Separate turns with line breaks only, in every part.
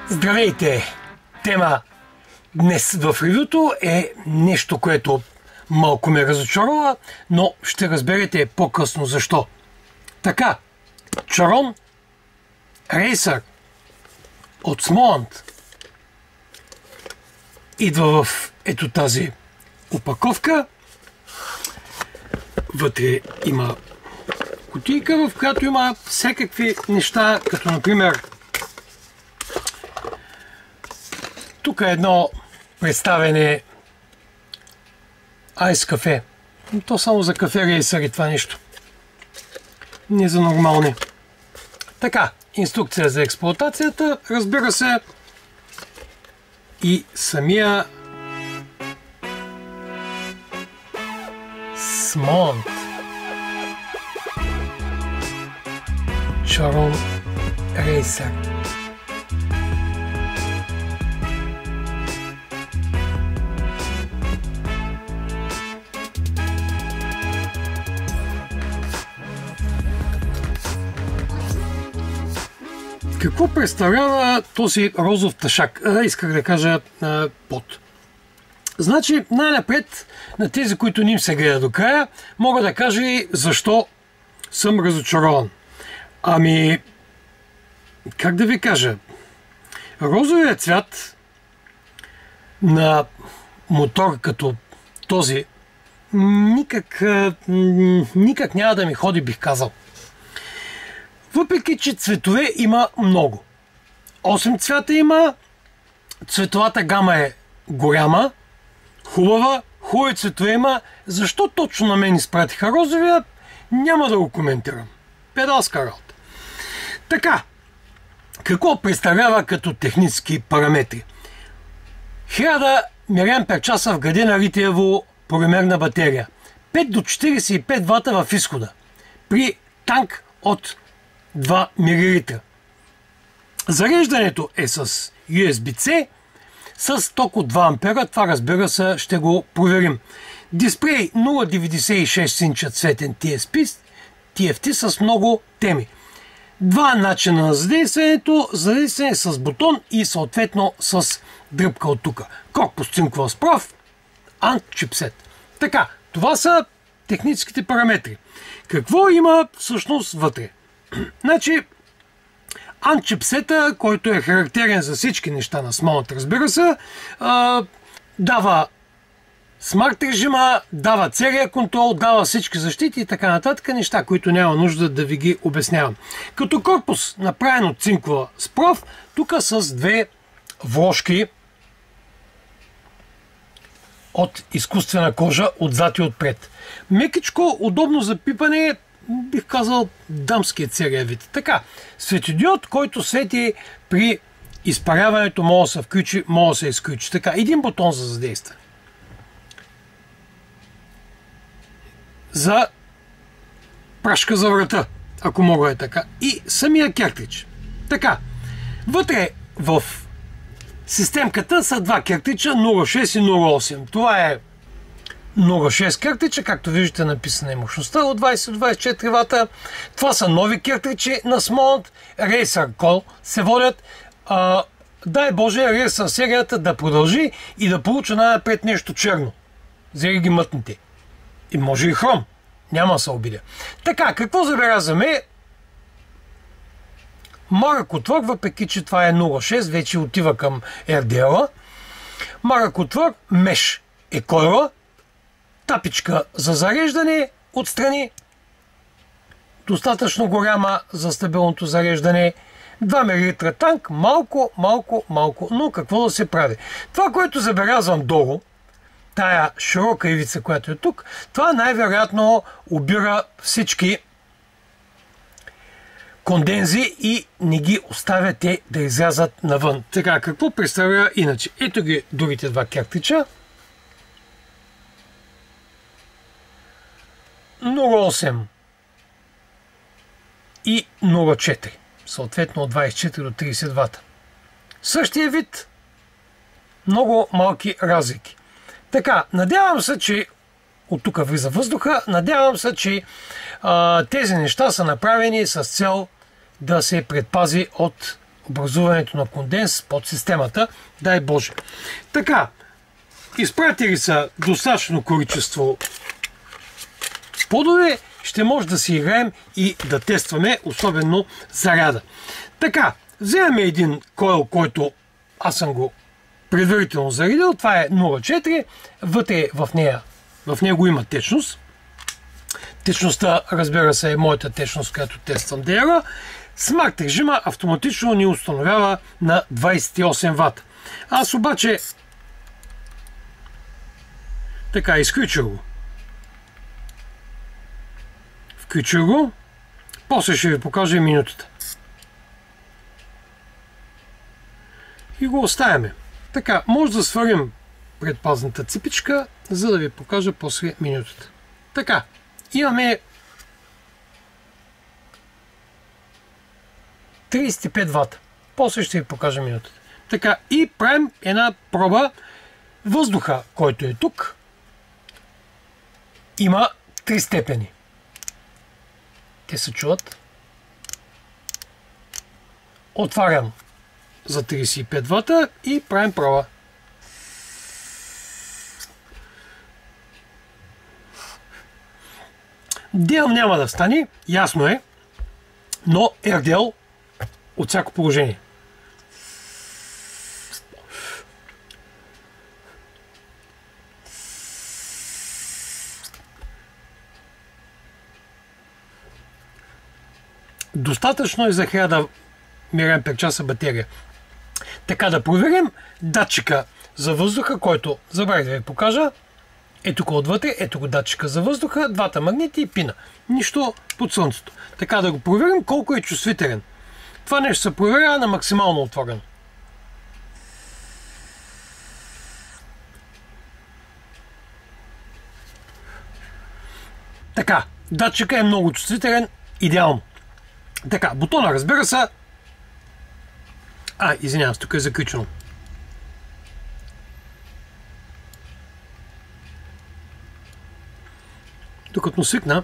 Здравейте! Тема днес в ревюто е нещо, което малко ме разочарова, но ще разберете по-късно защо. Така, Charon Racer от Smoont идва в ето тази опаковка. Вътре има кутийка, в която има всякакви неща, като например тук е едно представене айс кафе. То само за кафе рейсъри това нещо. Не за нормални. Така, инструкция за експлоатацията, разбира се, и самия Smoont Charon Racer. Какво представлява този розов ташак? Исках да кажа пот. Значи, най-напред, на тези, които не им се гледа до края, мога да кажа и защо съм разочарован. Ами, как да ви кажа? Розовият цвят на мотор като този никак няма да ми ходи, бих казал. Въпреки че цветове има много. 8 цвята има, цветовата гама е голяма, хубава, хубави цветове има. Защо точно на мен изпратиха розовия, няма да го коментирам. Педалска работа. Така, какво представлява като технически параметри? 1000 мАч вградена литиево полимерна батерия. 5 до 45 вата в изхода. При танк от 2 мл. Зареждането е с USB-C с ток от 2 ампера. Това, разбира се, ще го проверим. Дисплей 0,96 инча цветен TFT с много теми. Два начина на задействането. Задействане с бутон и съответно с дръпка от тук. Корпус цинкова справ, ANT-чипсет. Така, това са техническите параметри. Какво има всъщност вътре? Значи, ANT-чипсета, който е характерен за всички неща на Smoont, разбира се, дава смарт режима, дава целия контрол, дава всички защити и така нататък, неща, които няма нужда да ви ги обяснявам. Като корпус, направен от цинкова справ, тук с две вложки от изкуствена кожа отзад и отпред. Мекичко, удобно за пипане, бих казал дамският целия вид. Така, светодиод, който свети при изпаряването, може да се включи, може да се изключи. Така, един бутон за задействане. За прашка за врата, ако мога е така. И самия кертридж. Така, вътре в системката са два кертрича, 0.6 и 0.8. Това е 0.6 кертрича, както виждате написана е мощността от 20 до 24 вата. Това са нови кертричи на Smoont, Racer Call се водят. Дай Боже, Racer серията да продължи и да получа най-напред нещо черно. Зери ги мътните. И може и хром. Няма да се обидя. Така, какво забелязваме? Марък отвор, въпреки че това е 0.6, вече отива към RDL-а. Марък отвор, меш е койла, тапичка за зареждане отстрани, достатъчно голяма за стабилното зареждане, 2 мл танк, малко, но какво да се прави? Това, което забелязвам долу, тая широка ивица, която е тук, това най-вероятно обира всички кондензи и не ги оставя те да излязат навън. Така, какво представя иначе? Ето ги другите два кертрича. 0.8 и 0.4. Съответно от 24 до 30 вата. Същия вид, много малки разлики. Така, надявам се, че от тук влиза въздуха, надявам се, че тези неща са направени с цел да се предпази от образуването на конденс под системата, дай Боже. Така, изпратили са достатъчно количество подове, ще може да си играем и да тестваме, особено заряда. Така, вземем един койл, който аз съм го предварително заредил. Това е 0,4. Вътре в него има течност. Течността, разбира се, е моята течност, която тествам DR. Смарт режима автоматично ни установява на 28 вата. Аз обаче така изключа го. Включа го. После ще ви покажа и минутата. И го оставяме. Така, може да сварим предпазната ципичка, за да ви покажа после минутата. Така, имаме 35 вата. После ще ви покажа минутата. Така, и правим една проба. Въздуха, който е тук, има 3 степени. Те се чуват. Отварям за 35 вата и правим проба. Дел няма да стане, ясно е, но RDL от всяко положение. Достатъчно е за 1000 мАч батерия. Така да проверим датчика за въздуха, който забравих да ви покажа. Ето го отвътре, ето го датчика за въздуха, двата магнити и пина. Нищо под слънцето. Така да го проверим колко е чувствителен. Това нещо се проверява на максимално отворено. Така, датчика е много чувствителен, идеално. Така, бутона, разбира се. Извинявам се, тук е заключено. Докато свикна,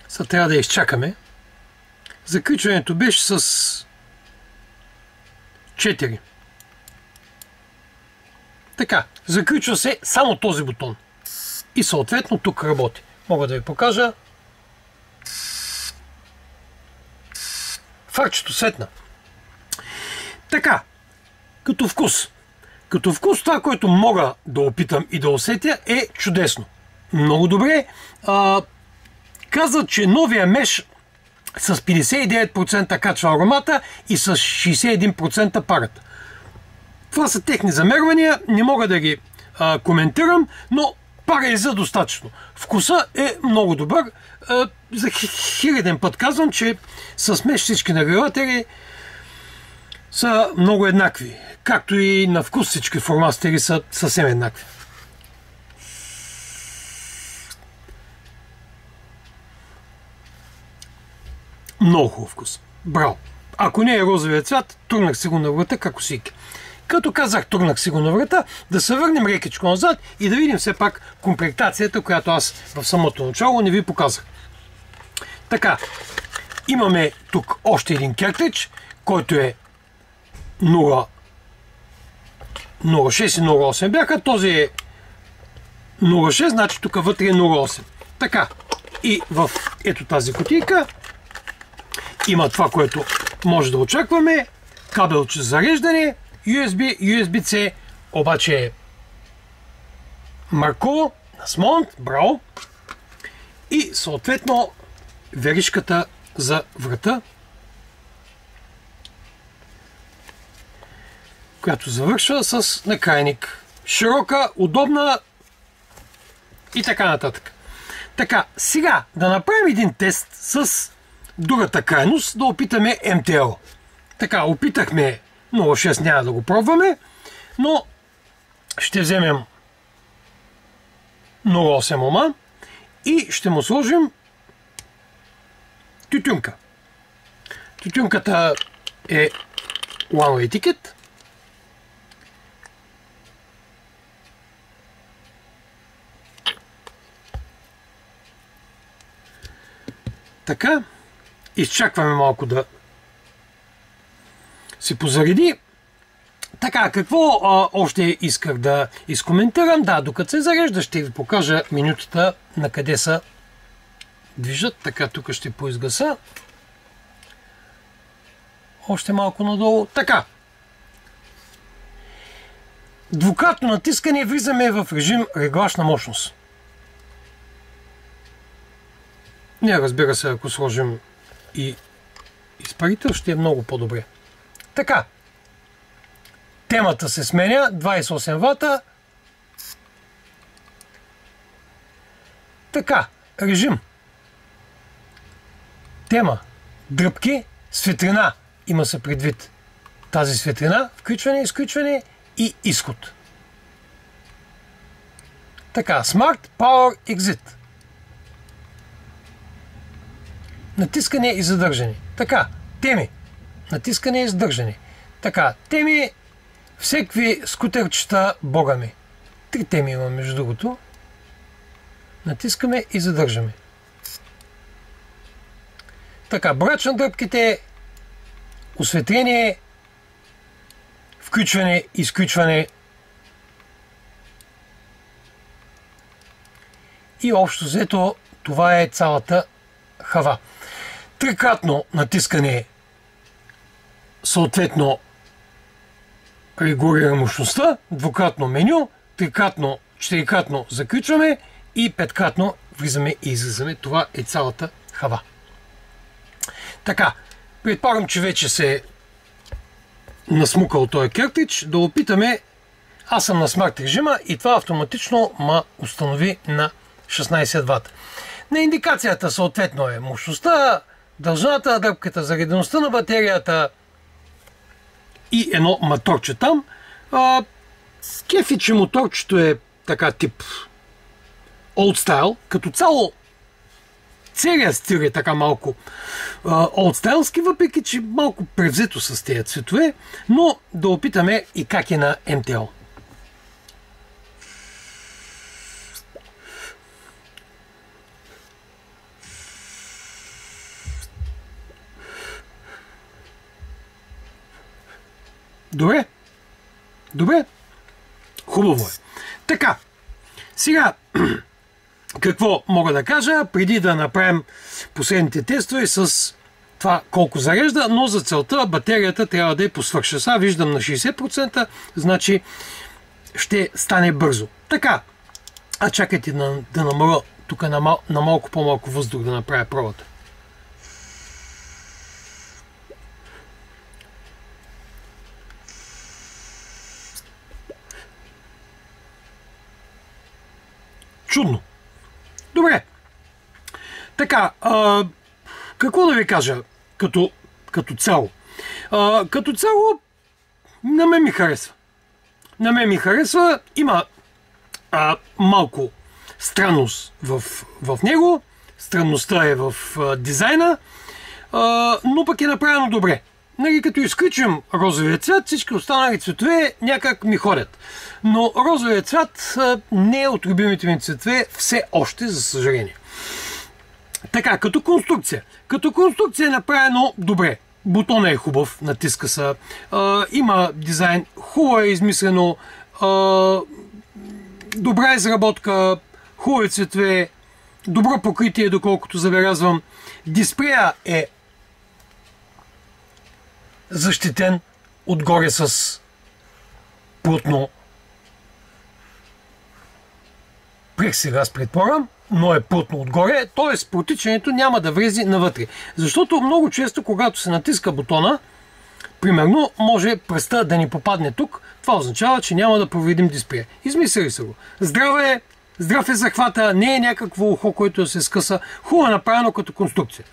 сега трябва да изчакаме. Заключването беше с 4. Така, заключва се само този бутон. И съответно тук работи. Мога да ви покажа. Фарчето светна. Така, като вкус. Като вкус това, което мога да опитам и да усетя, е чудесно. Много добре. Казват, че новия меш с 59% качва аромата и с 61% парата. Това са техни замервания, не мога да ги коментирам, но пара е за достатъчно. Вкуса е много добър. За хиляден път казвам, че с меш всички нагреватели са много еднакви. Както и на вкус всички формастери са съвсем еднакви. Много хубав вкус. Браво! Ако не е розовия цвят, турнах си го на врата, како сики. Като казах, турнах си го на врата, да се върнем рекичко назад и да видим все пак комплектацията, която аз в самото начало не ви показах. Така, имаме тук още един кертридж, който е 0.6 и 0.8 бяха. Този е 0.6, значи тук вътре е 0.8. Така, и в ето тази кутийка има това, което може да очакваме. Кабелче за зареждане, USB, USB-C, обаче е марко на смонт, браво. И съответно веришката за врата, която завършва с накрайник. Широка, удобна и така нататък. Така, сега да направим един тест с другата крайност, да опитаме MTL. Така, опитахме 0.6, няма да го пробваме, но ще вземем 0.8 ома и ще му сложим тютюнка. Тютюнката е One Way Ticket. Така, изчакваме малко да се позареди. Така, какво още исках да изкоментирам? Да, докато се зарежда, ще ви покажа менютата на къде са движат. Така, тук ще поизгаса. Още малко надолу. Така. Двукратно натискане, влизаме в режим реглаж на мощност. Не, разбира се, ако сложим и изпарител, ще е много по-добре. Така. Темата се сменя. 28 вата. Така. Режим. Тема. Дръпки. Светлина. Има се предвид тази светлина. Включване, изключване и изход. Така. Smart Power Exit. Натискане и задържане. Така. Теми. Натискане и задържане. Така. Теми. Всекви скутерчета, бога ми. 3 теми има, между другото. Натискаме и задържаме. Така, брояч на дръпките, осветление, включване, изключване и общо взето това е цялата хава. Трикратно натискане съответно регулира мощността, двукратно меню, трикратно, четирикратно заключваме и петкратно влизаме и излизаме. Това е цялата хава. Така, предполагам, че вече се е насмукал този картридж. Да опитаме. Аз съм на смарт режима и това автоматично ма установи на 16 вата. На индикацията съответно е мощността, дължината на дръпката, заредеността на батерията и едно моторче там. Кефи, че моторчето е така тип old style. Като цяло целият стил е така малко олдстайлски, въпреки че малко превзето с тези цветове, но да опитаме и как е на MTL. Добре. Добре. Хубаво е. Така. Сега, какво мога да кажа, преди да направим последните тестове с това колко зарежда, но за целта батерията трябва да е посвърша. Сега виждам на 60%, значи ще стане бързо. Така, чакайте да намаля тук на малко по-малко въздух да направя пробата. Чудно. Добре. Така, какво да ви кажа като цяло? Като цяло, на мен ми харесва. На мен ми харесва. Има малко странност в него. Странността е в дизайна, но пък е направено добре. Нали, като изключим розовия цвят, всички останали цветове някак ми ходят. Но розовия цвят не е от любимите ми цветове все още, за съжаление. Така, като конструкция. Като конструкция е направено добре. Бутонът е хубав, натиска се. Има дизайн, хубаво е измислено, добра изработка, хубави цветове, добро покритие, доколкото забелязвам. Дисплея е защитен отгоре с плътно плексиглас, предполагам, но е плътно отгоре, т.е. протичането няма да влезе навътре. Защото много често, когато се натиска бутона, примерно, може пръста да ни попадне тук, това означава, че няма да повредим дисплея. Измислили са го. Здрав е захвата, не е някакво ухо, което да се скъса. Хубаво направено като конструкция.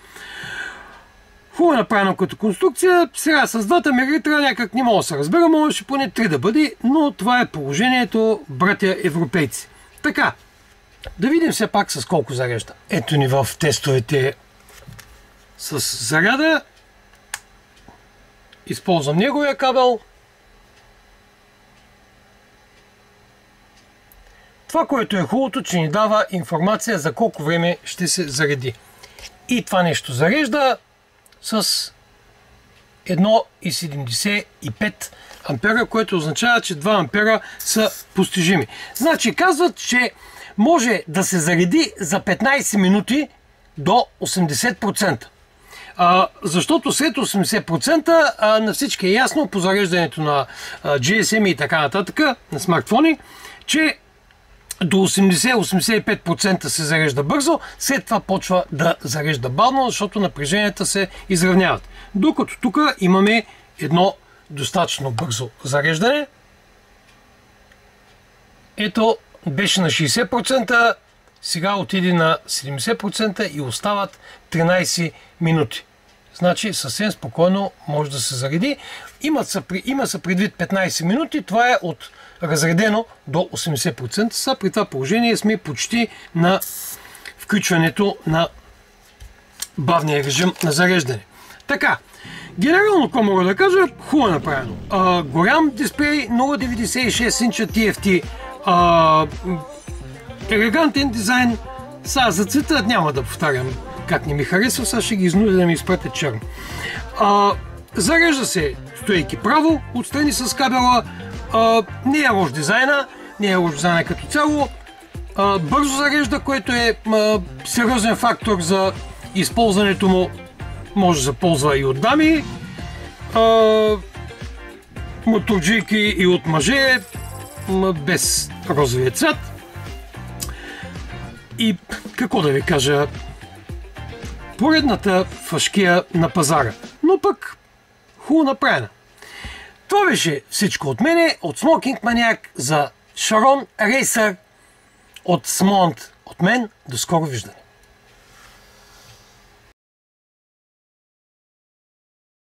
Хубаво направено като конструкция. Сега с 2 мл някак не мога да се разбера, може поне 3 да бъде, но това е положението, братя европейци. Така, да видим все пак с колко зарежда. Ето ни в тестовете с заряда. Използвам неговия кабел. Това, което е хубавото, че ни дава информация за колко време ще се зареди. И това нещо зарежда с 1,75 ампера, което означава, че 2 ампера са постижими. Значи казват, че може да се зареди за 15 минути до 80%. Защото след 80% на всички е ясно по зареждането на GSM и така нататък, на смартфони, че до 80-85% се зарежда бързо, след това почва да зарежда бавно, защото напреженията се изравняват. Докато тук имаме едно достатъчно бързо зареждане. Ето, беше на 60%, сега отиде на 70% и остават 13 минути. Значи съвсем спокойно може да се зареди. Има се предвид 15 минути, това е от разредено до 80%. Сега при това положение сме почти на включването на бавния режим на зареждане. Така, генерално, какво мога да кажа, хубаво направено. Голям дисплей, 0,96 инча TFT, елегантен дизайн. Сега за цвета няма да повтарям как не ми харесва, сега ще ги изнудя да ми изпратят черно. Зарежда се стоейки право, отстрани с кабела. Не е лош дизайна, не е лош дизайна като цяло. Бързо зарежда, което е сериозен фактор за използването му. Може да се ползва и от дами, моторджийки и от мъже, без розовия цвят. И какво да ви кажа, поредната фашкия на пазара, но пък хубаво направена. Това беше всичко от мене, от Smoking Maniac за Sharon Racer от Smont. От мен, до скоро виждане.